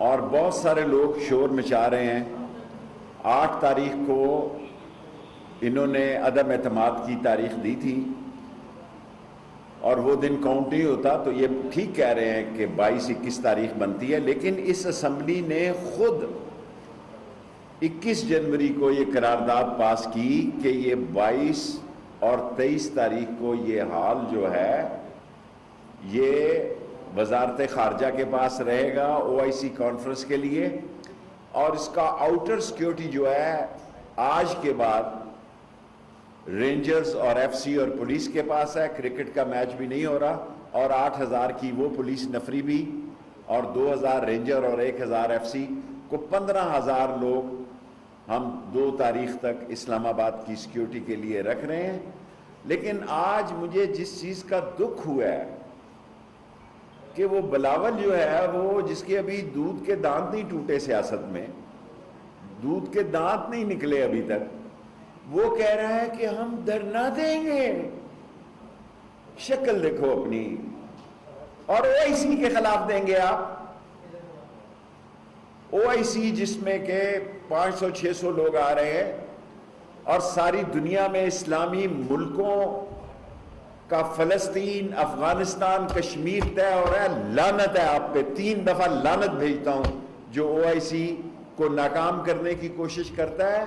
اور بہت سارے لوگ شور مچا رہے ہیں. 8 تاریخ کو انہوں نے عدم اعتماد کی تاریخ دی تھی اور وہ دن کاؤنٹ نہیں ہوتا، تو یہ ٹھیک کہہ رہے ہیں کہ 22-21 تاریخ بنتی ہے، لیکن اس اسمبلی نے خود 21 جنوری کو یہ قرارداد پاس کی کہ یہ 22 اور 23 تاریخ کو یہ ہال جو ہے یہ وزارت خارجہ کے پاس رہے گا OIC کانفرنس کے لیے، اور اس کا آؤٹر سیکیورٹی جو ہے آج کے بعد رینجرز اور FC اور پولیس کے پاس ہے. کرکٹ کا میچ بھی نہیں ہو رہا، اور 8,000 کی وہ پولیس نفری بھی، اور 2,000 رینجر اور 1,000 FC کو 15,000 لوگ ہم 2 تاریخ تک اسلام آباد کی سیکیورٹی کے لیے رکھ رہے ہیں. لیکن آج مجھے جس چیز کا دکھ ہوا ہے کہ وہ بلاول جو ہے وہ جس کے ابھی دودھ کے دانت نہیں ٹوٹے، سیاست میں دودھ کے دانت نہیں نکلے ابھی تک، وہ کہہ رہا ہے کہ ہم دھرنا دیں گے. شکل دیکھو اپنی. اور OIC کے خلاف دیں گے آپ. OIC جس میں کہ 500-600 لوگ آ رہے ہیں، اور ساری دنیا میں اسلامی ملکوں کا فلسطین، افغانستان، کشمیر طے ہو رہا ہے. لعنت ہے آپ پہ، 3 دفعہ لعنت بھیجتا ہوں. جو OIC کو ناکام کرنے کی کوشش کرتا ہے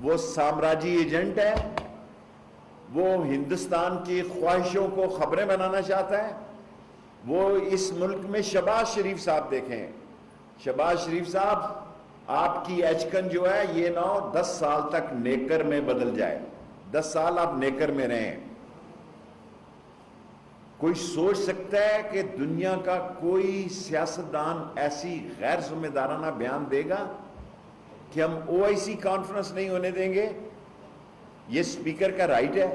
وہ سامراجی ایجنٹ ہے، وہ ہندوستان کی خواہشوں کو خبریں بنانا چاہتا ہے. وہ اس ملک میں شہباز شریف صاحب دیکھیں، شہباز شریف صاحب آپ کی ایچکن جو ہے یہ 10 سال تک نیکر میں بدل جائے. 10 سال آپ نیکر میں رہیں. کوئی سوچ سکتا ہے کہ دنیا کا کوئی سیاستدان ایسی غیر ذمہ دارانہ بیان دے گا کہ ہم OIC کانفرنس نہیں ہونے دیں گے؟ یہ اسپیکر کا رائٹ ہے.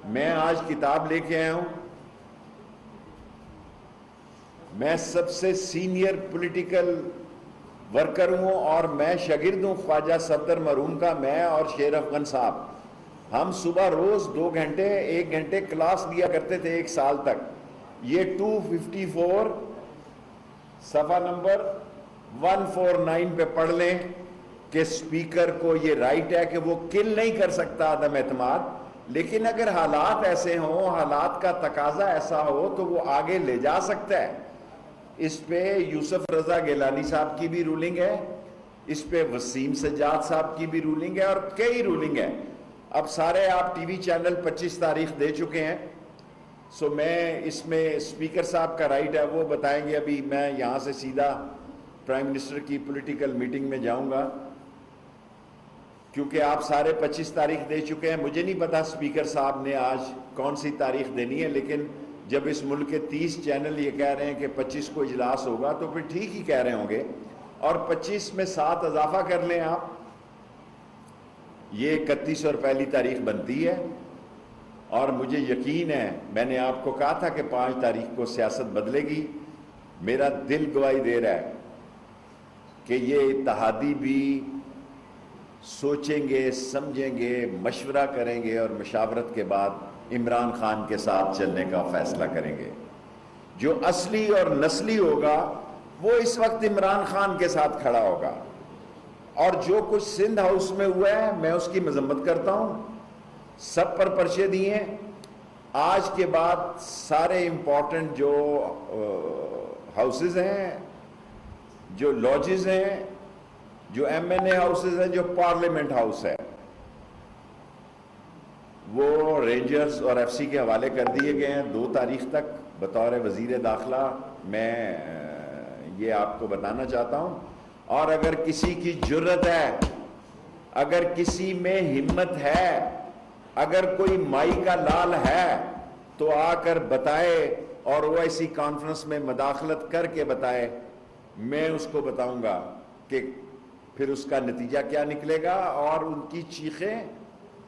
میں آج کتاب لے کے آیا ہوں. میں سب سے سینئر پولیٹیکل ورکر ہوں اور میں شاگرد ہوں خواجہ صفدر مرحوم کا. میں اور شیر افغان صاحب ہم صبح روز 2 گھنٹے 1 گھنٹے کلاس لیا کرتے تھے 1 سال تک. یہ 254 صفحہ نمبر 149 پہ پڑھ لیں کہ اسپیکر کو یہ رائٹ ہے کہ وہ کل نہیں کر سکتا عدم اعتماد، لیکن اگر حالات ایسے ہوں، حالات کا تقاضا ایسا ہو تو وہ آگے لے جا سکتا ہے. اس پہ یوسف رضا گیلانی صاحب کی بھی رولنگ ہے، اس پہ وسیم سجاد صاحب کی بھی رولنگ ہے، اور کئی رولنگ ہے. اب سارے آپ ٹی وی چینل 25 تاریخ دے چکے ہیں. سو میں اس میں اسپیکر صاحب کا رائٹ ہے، وہ بتائیں گے. ابھی میں یہاں سے سیدھا پرائم منسٹر کی پولیٹیکل میٹنگ میں جاؤں گا، کیونکہ آپ سارے 25 تاریخ دے چکے ہیں. مجھے نہیں پتا اسپیکر صاحب نے آج کون سی تاریخ دینی ہے، لیکن جب اس ملک کے 30 چینل یہ کہہ رہے ہیں کہ 25 کو اجلاس ہوگا تو پھر ٹھیک ہی کہہ رہے ہوں گے. اور 25 میں 7 اضافہ کر لیں آپ، یہ 31 اور پہلی تاریخ بنتی ہے. اور مجھے یقین ہے، میں نے آپ کو کہا تھا کہ 5 تاریخ کو سیاست بدلے گی. میرا دل گواہی دے رہا ہے کہ یہ اتحادی بھی سوچیں گے، سمجھیں گے، مشورہ کریں گے، اور مشاورت کے بعد عمران خان کے ساتھ چلنے کا فیصلہ کریں گے. جو اصلی اور نسلی ہوگا وہ اس وقت عمران خان کے ساتھ کھڑا ہوگا. اور جو کچھ سندھ ہاؤس میں ہوا ہے میں اس کی مذمت کرتا ہوں. سب پر پرچے دیے. آج کے بعد سارے امپورٹنٹ جو ہاؤسز ہیں، جو لاجز ہیں، جو MNA ہاؤسز ہیں، جو پارلیمنٹ ہاؤس ہے، وہ رینجرز اور FC کے حوالے کر دیے گئے ہیں 2 تاریخ تک. بطور وزیر داخلہ میں یہ آپ کو بتانا چاہتا ہوں. اور اگر کسی کی جرت ہے، اگر کسی میں ہمت ہے، اگر کوئی مائی کا لال ہے تو آ کر بتائے اور OIC کانفرنس میں مداخلت کر کے بتائے. میں اس کو بتاؤں گا کہ پھر اس کا نتیجہ کیا نکلے گا، اور ان کی چیخیں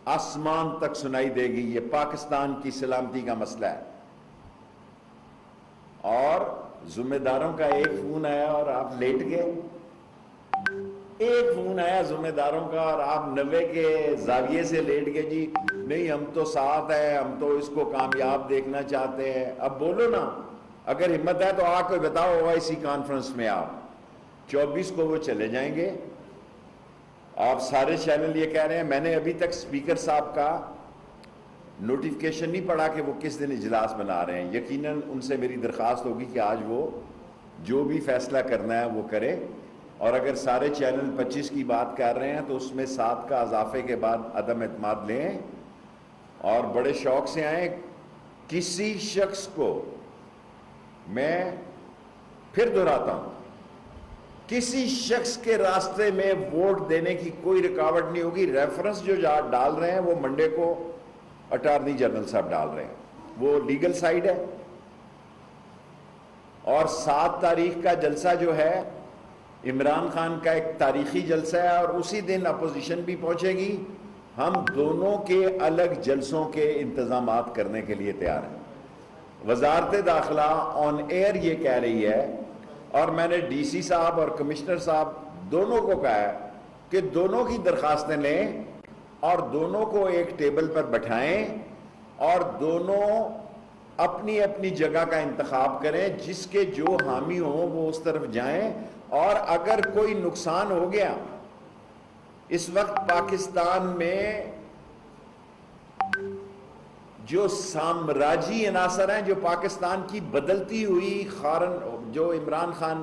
آسمان تک سنائی دے گی. یہ پاکستان کی سلامتی کا مسئلہ ہے. اور ذمہ داروں کا ایک فون آیا اور آپ لیٹ گئے. ایک فون آیا ذمہ داروں کا اور آپ 90 کے زاویے سے لیٹ گئے. جی نہیں، ہم تو ساتھ ہیں، ہم تو اس کو کامیاب دیکھنا چاہتے ہیں. اب بولو نا، اگر ہمت ہے تو آ کے بتاؤ OIC کانفرنس میں آپ. 24 کو وہ چلے جائیں گے. آپ سارے چینل یہ کہہ رہے ہیں. میں نے ابھی تک اسپیکر صاحب کا نوٹیفیکیشن نہیں پڑھا کہ وہ کس دن اجلاس بنا رہے ہیں. یقیناً ان سے میری درخواست ہوگی کہ آج وہ جو بھی فیصلہ کرنا ہے وہ کرے, اور اگر سارے چینل 25 کی بات کر رہے ہیں تو اس میں 7 کا اضافے کے بعد عدم اعتماد لیں اور بڑے شوق سے آئیں. کسی شخص کو, میں پھر دہراتا ہوں, کسی شخص کے راستے میں ووٹ دینے کی کوئی رکاوٹ نہیں ہوگی. ریفرنس جو ڈال رہے ہیں وہ منڈے کو اٹارنی جنرل صاحب ڈال رہے ہیں, وہ لیگل سائیڈ ہے. اور 7 تاریخ کا جلسہ جو ہے عمران خان کا ایک تاریخی جلسہ ہے, اور اسی دن اپوزیشن بھی پہنچے گی. ہم دونوں کے الگ جلسوں کے انتظامات کرنے کے لیے تیار ہیں. وزارت داخلہ آن ایئر یہ کہہ رہی ہے, اور میں نے ڈی سی صاحب اور کمشنر صاحب دونوں کو کہا ہے کہ دونوں کی درخواستیں لیں اور دونوں کو ایک ٹیبل پر بٹھائیں اور دونوں اپنی اپنی جگہ کا انتخاب کریں. جس کے جو حامی ہوں وہ اس طرف جائیں. اور اگر کوئی نقصان ہو گیا, اس وقت پاکستان میں جو سامراجی عناصر ہیں, جو پاکستان کی بدلتی ہوئی جو عمران خان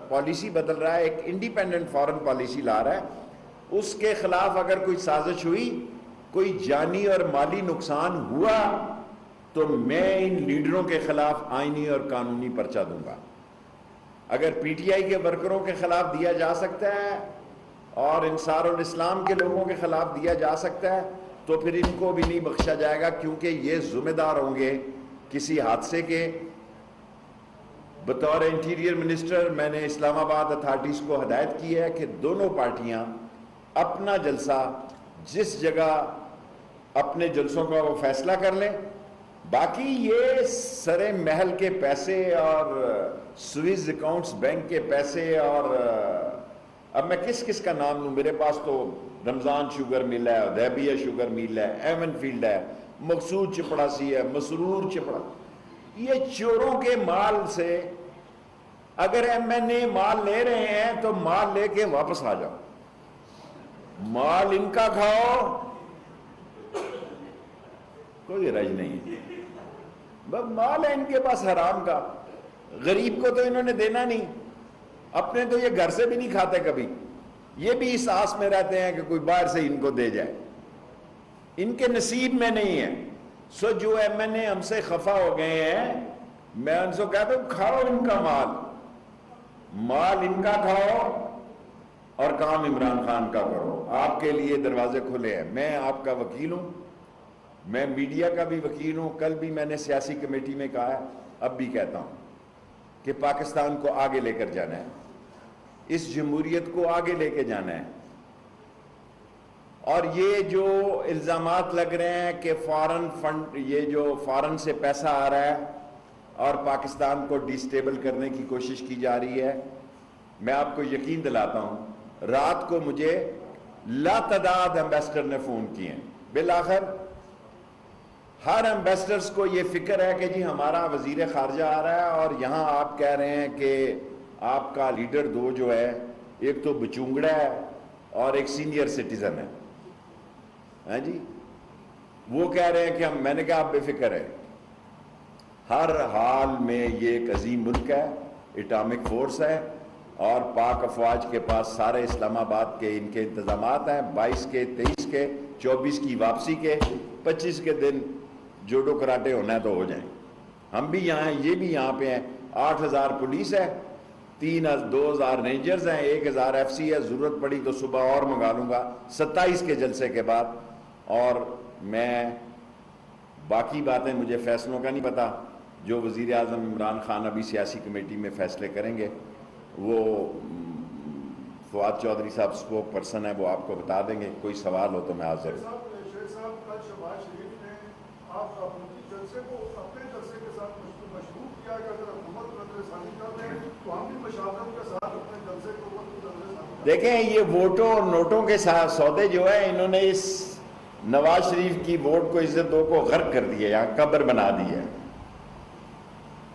پالیسی بدل رہا ہے, ایک انڈیپینڈنٹ فارن پالیسی لا رہا ہے, اس کے خلاف اگر کوئی سازش ہوئی, کوئی جانی اور مالی نقصان ہوا, تو میں ان لیڈروں کے خلاف آئینی اور قانونی پرچہ دوں گا. اگر پی ٹی آئی کے ورکروں کے خلاف دیا جا سکتا ہے اور انصار الاسلام کے لوگوں کے خلاف دیا جا سکتا ہے, تو پھر ان کو بھی نہیں بخشا جائے گا, کیونکہ یہ ذمہ دار ہوں گے کسی حادثے کے. بطور انٹیریئر منسٹر میں نے اسلام آباد اتھارٹیز کو ہدایت کی ہے کہ دونوں پارٹیاں اپنا جلسہ جس جگہ اپنے جلسوں کا وہ فیصلہ کر لیں. باقی یہ سرے محل کے پیسے اور سوئز اکاؤنٹس بینک کے پیسے, اور اب میں کس کس کا نام لوں, میرے پاس تو رمضان شوگر مل ہے, حدیبیہ شوگر مل ہے, ایون فیلڈ ہے, مقصود چپڑاسی ہے, مسرور چپڑا. یہ چوروں کے مال سے اگر ایم این اے مال لے رہے ہیں تو مال لے کے واپس آ جاؤ, مال ان کا کھاؤ, کوئی رج نہیں ہے. بس مال ہے ان کے پاس حرام کا. غریب کو تو انہوں نے دینا نہیں, اپنے تو یہ گھر سے بھی نہیں کھاتے کبھی. یہ بھی اس آس میں رہتے ہیں کہ کوئی باہر سے ان کو دے جائے, ان کے نصیب میں نہیں ہے. سو جو ایم این اے ہم سے خفا ہو گئے ہیں, میں ان سے کہتا ہوں کھاؤ ان کا مال, مال ان کا کھاؤ اور کام عمران خان کا کرو. آپ کے لیے دروازے کھلے ہیں. میں آپ کا وکیل ہوں, میں میڈیا کا بھی وکیل ہوں. کل بھی میں نے سیاسی کمیٹی میں کہا ہے, اب بھی کہتا ہوں کہ پاکستان کو آگے لے کر جانا ہے, اس جمہوریت کو آگے لے کے جانا ہے. اور یہ جو الزامات لگ رہے ہیں کہ فارن فنڈ, یہ جو فارن سے پیسہ آ رہا ہے اور پاکستان کو ڈیسٹیبل کرنے کی کوشش کی جا رہی ہے, میں آپ کو یقین دلاتا ہوں, رات کو مجھے لاتعداد ایمبیسڈر نے فون کیے ہیں. بالآخر ہر ایمبیسڈرز کو یہ فکر ہے کہ جی ہمارا وزیر خارجہ آ رہا ہے اور یہاں آپ کہہ رہے ہیں کہ آپ کا لیڈر دو جو ہے, ایک تو بچونگڑا ہے اور ایک سینئر سٹیزن ہے. ہاں جی, وہ کہہ رہے ہیں کہ میں نے کہا آپ بے فکر ہے, ہر حال میں یہ ایک عظیم ملک ہے, اٹامک فورس ہے, اور پاک افواج کے پاس سارے اسلام آباد کے ان کے انتظامات ہیں. 22 کے, 23 کے, 24 کی واپسی کے, 25 کے دن جوڈو کراٹے ہونا ہے تو ہو جائیں. ہم بھی یہاں ہیں, یہ بھی یہاں پہ ہیں. 8000 پولیس ہے, 2000 رینجرز ہیں, 1000 ایف سی ہے. ضرورت پڑی تو صبح اور منگا لوں گا 27 کے جلسے کے بعد. اور میں باقی باتیں, مجھے فیصلوں کا نہیں پتا, جو وزیر اعظم عمران خان ابھی سیاسی کمیٹی میں فیصلے کریں گے وہ فواد چودھری صاحب اسپوک پرسن ہے, وہ آپ کو بتا دیں گے. کوئی سوال ہو تو میں حاضر ہوں. دیکھیں یہ ووٹوں اور نوٹوں کے ساتھ سودے جو ہے, انہوں نے اس نواز شریف کی ووٹ کو, عزتوں کو غرق کر دیا, یہاں قبر بنا دی ہے.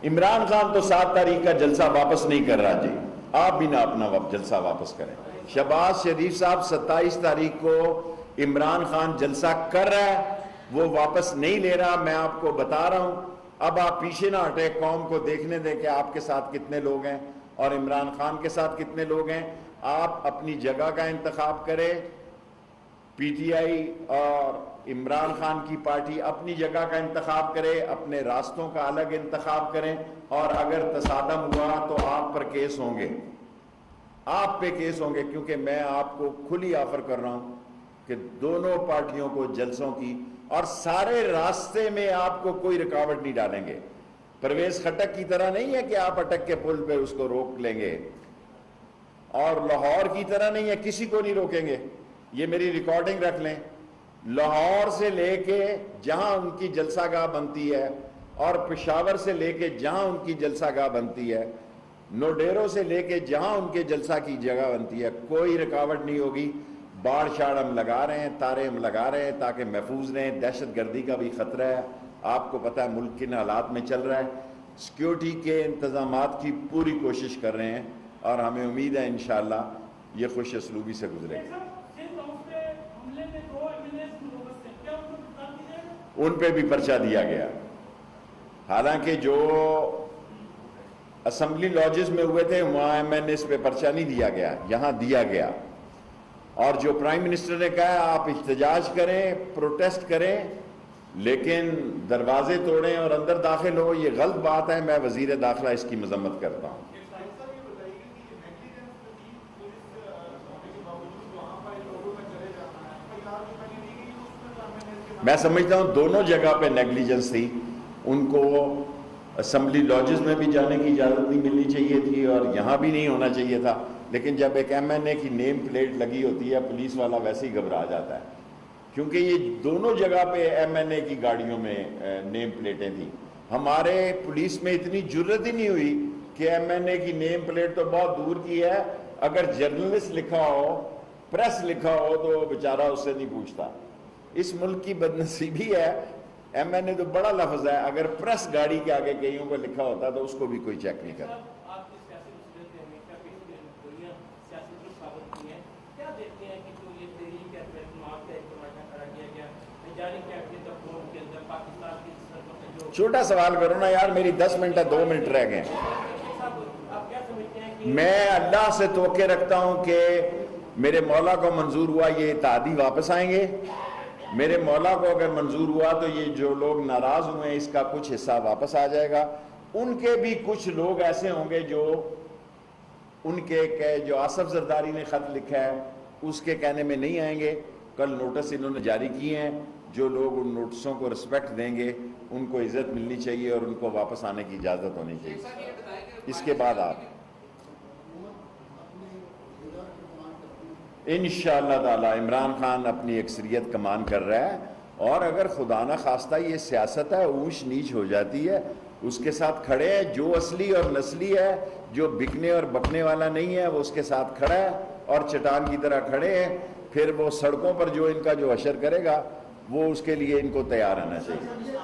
عمران خان تو 7 تاریخ کا جلسہ واپس نہیں کر رہا جی. آپ بھی نہ اپنا جلسہ واپس کریں. شہباز شریف صاحب 27 تاریخ کو عمران خان جلسہ کر رہا ہے, وہ واپس نہیں لے رہا. میں آپ کو بتا رہا ہوں, اب آپ پیچھے نہ ہٹے, قوم کو دیکھنے دیں کہ آپ کے ساتھ کتنے لوگ ہیں اور عمران خان کے ساتھ کتنے لوگ ہیں. آپ اپنی جگہ کا انتخاب کریں. پی ٹی آئی اور عمران خان کی پارٹی اپنی جگہ کا انتخاب کرے, اپنے راستوں کا الگ انتخاب کریں, اور اگر تصادم ہوا تو آپ پر کیس ہوں گے, آپ پہ کیس ہوں گے, کیونکہ میں آپ کو کھلی آفر کر رہا ہوں کہ دونوں پارٹیوں کو جلسوں کی, اور سارے راستے میں آپ کو کوئی رکاوٹ نہیں ڈالیں گے. پرویز خٹک کی طرح نہیں ہے کہ آپ اٹک کے پل پہ اس کو روک لیں گے, اور لاہور کی طرح نہیں ہے, کسی کو نہیں روکیں گے. یہ میری ریکارڈنگ رکھ لیں. لاہور سے لے کے جہاں ان کی جلسہ گاہ بنتی ہے, اور پشاور سے لے کے جہاں ان کی جلسہ گاہ بنتی ہے, نوڈیرو سے لے کے جہاں ان کے جلسہ کی جگہ بنتی ہے, کوئی رکاوٹ نہیں ہوگی. باڑ شاڑ ہم لگا رہے ہیں, تارے ہم لگا رہے ہیں تاکہ محفوظ رہیں. دہشت گردی کا بھی خطرہ ہے, آپ کو پتہ ہے ملک کن حالات میں چل رہا ہے. سیکیورٹی کے انتظامات کی پوری کوشش کر رہے ہیں, اور ہمیں امید ہے انشاءاللہ یہ خوش اسلوبی سے گزرے گا. ان پہ بھی پرچہ دیا گیا, حالانکہ جو اسمبلی لاجز میں ہوئے تھے وہاں ایم این ایس پہ پرچہ نہیں دیا گیا, یہاں دیا گیا. اور جو پرائم منسٹر نے کہا آپ احتجاج کریں, پروٹیسٹ کریں, لیکن دروازے توڑیں اور اندر داخل ہو, یہ غلط بات ہے. میں وزیر داخلہ اس کی مذمت کرتا ہوں. میں سمجھتا ہوں دونوں جگہ پہ نیگلیجنس تھی. ان کو اسمبلی لاجز میں بھی جانے کی اجازت نہیں ملنی چاہیے تھی, اور یہاں بھی نہیں ہونا چاہیے تھا. لیکن جب ایک ایم این اے کی نیم پلیٹ لگی ہوتی ہے, پولیس والا ویسے ہی گھبرا جاتا ہے, کیونکہ یہ دونوں جگہ پہ ایم این اے کی گاڑیوں میں نیم پلیٹیں تھیں. ہمارے پولیس میں اتنی جرت ہی نہیں ہوئی کہ ایم این اے کی نیم پلیٹ تو بہت دور کی ہے, اگر جرنلسٹ لکھا ہو, پریس لکھا ہو, تو بیچارہ اس سے نہیں پوچھتا. اس ملک کی بدنصیبی ہے, ایم این اے تو بڑا لفظ ہے, اگر پریس گاڑی کے آگے کئیوں کو لکھا ہوتا تو اس کو بھی کوئی چیک نہیں کرتا. چھوٹا سوال کرو نا یار, میری 10 منٹ ہے, 2 منٹ رہ گئے. میں اللہ سے توقع رکھتا ہوں کہ میرے مولا کو منظور ہوا یہ اتحادی واپس آئیں گے. میرے مولا کو اگر منظور ہوا تو یہ جو لوگ ناراض ہوئے ہیں اس کا کچھ حصہ واپس آ جائے گا. ان کے بھی کچھ لوگ ایسے ہوں گے جو ان کے جو آصف زرداری نے خط لکھا ہے اس کے کہنے میں نہیں آئیں گے. کل نوٹس انہوں نے جاری کیے ہیں, جو لوگ ان نوٹسوں کو رسپیکٹ دیں گے ان کو عزت ملنی چاہیے اور ان کو واپس آنے کی اجازت ہونی چاہیے. اس کے بعد آپ انشاءاللہ تعالی عمران خان اپنی اکثریت کمان کر رہا ہے, اور اگر خدا نہ خواستہ یہ سیاست ہے, اونچ نیچ ہو جاتی ہے, اس کے ساتھ کھڑے ہیں. جو اصلی اور نسلی ہے, جو بکنے اور بکنے والا نہیں ہے, وہ اس کے ساتھ کھڑا ہے اور چٹان کی طرح کھڑے ہیں. پھر وہ سڑکوں پر جو ان کا جو حشر کرے گا وہ اس کے لیے ان کو تیار رہنا چاہیے.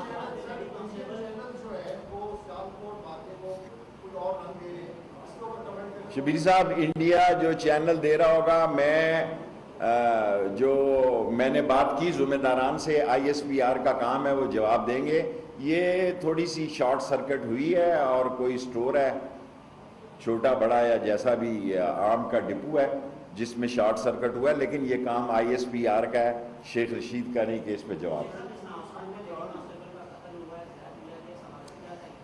شبیر صاحب انڈیا جو چینل دے رہا ہوگا, میں نے بات کی ذمہ داران سے, آئی ایس پی آر کا کام ہے, وہ جواب دیں گے. یہ تھوڑی سی شارٹ سرکٹ ہوئی ہے, اور کوئی سٹور ہے چھوٹا بڑا یا جیسا بھی آم کا ڈپو ہے جس میں شارٹ سرکٹ ہوا ہے, لیکن یہ کام آئی ایس پی آر کا ہے, شیخ رشید کا نہیں کہ اس پہ جواب.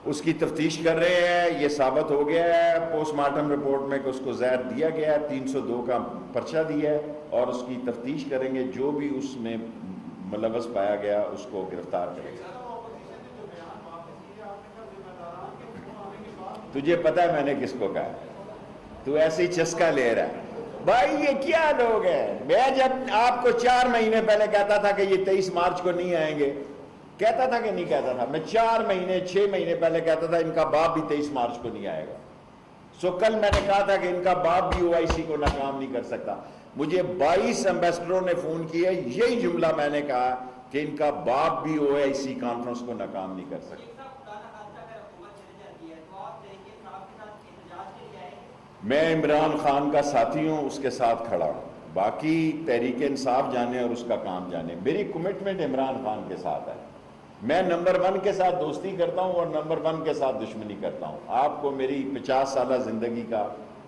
اس کی تفتیش کر رہے ہیں. یہ ثابت ہو گیا ہے پوسٹ مارٹم رپورٹ میں کہ اس کو زہر دیا گیا ہے, 302 کا پرچہ دیا ہے, اور اس کی تفتیش کریں گے. جو بھی اس میں ملوث پایا گیا اس کو گرفتار کریں گے. تجھے پتہ ہے میں نے کس کو کہا, تو ایسے ہی چسکا لے رہا ہے. بھائی یہ کیا لوگ ہیں, میں جب آپ کو 4 مہینے پہلے کہتا تھا کہ یہ 23 مارچ کو نہیں آئیں گے, کہتا تھا کہ نہیں کہتا تھا, میں 4 مہینے 6 مہینے پہلے کہتا تھا ان کا باپ بھی 23 مارچ کو نہیں آئے گا. سو کل میں نے کہا تھا کہ ان کا باپ بھی او آئی سی کو ناکام نہیں کر سکتا. مجھے 22 ایمبیسڈروں نے فون کیا, یہی جملہ میں نے کہا کہ ان کا باپ بھی او آئی سی کانفرنس کو ناکام نہیں کر سکتا. میں عمران خان کا ساتھی ہوں، اس کے ساتھ کھڑا ہوں، باقی تحریک انصاف جانے اور اس کا کام جانے، میری کمٹمنٹ عمران خان کے ساتھ ہے۔ میں نمبر 1 کے ساتھ دوستی کرتا ہوں اور نمبر 1 کے ساتھ دشمنی کرتا ہوں۔ آپ کو میری 50 سالہ زندگی کا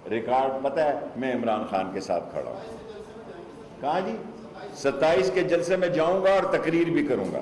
ریکارڈ پتہ ہے، میں عمران خان کے ساتھ کھڑا ہوں۔ کہاں جی؟ 27 کے جلسے میں جاؤں گا اور تقریر بھی کروں گا۔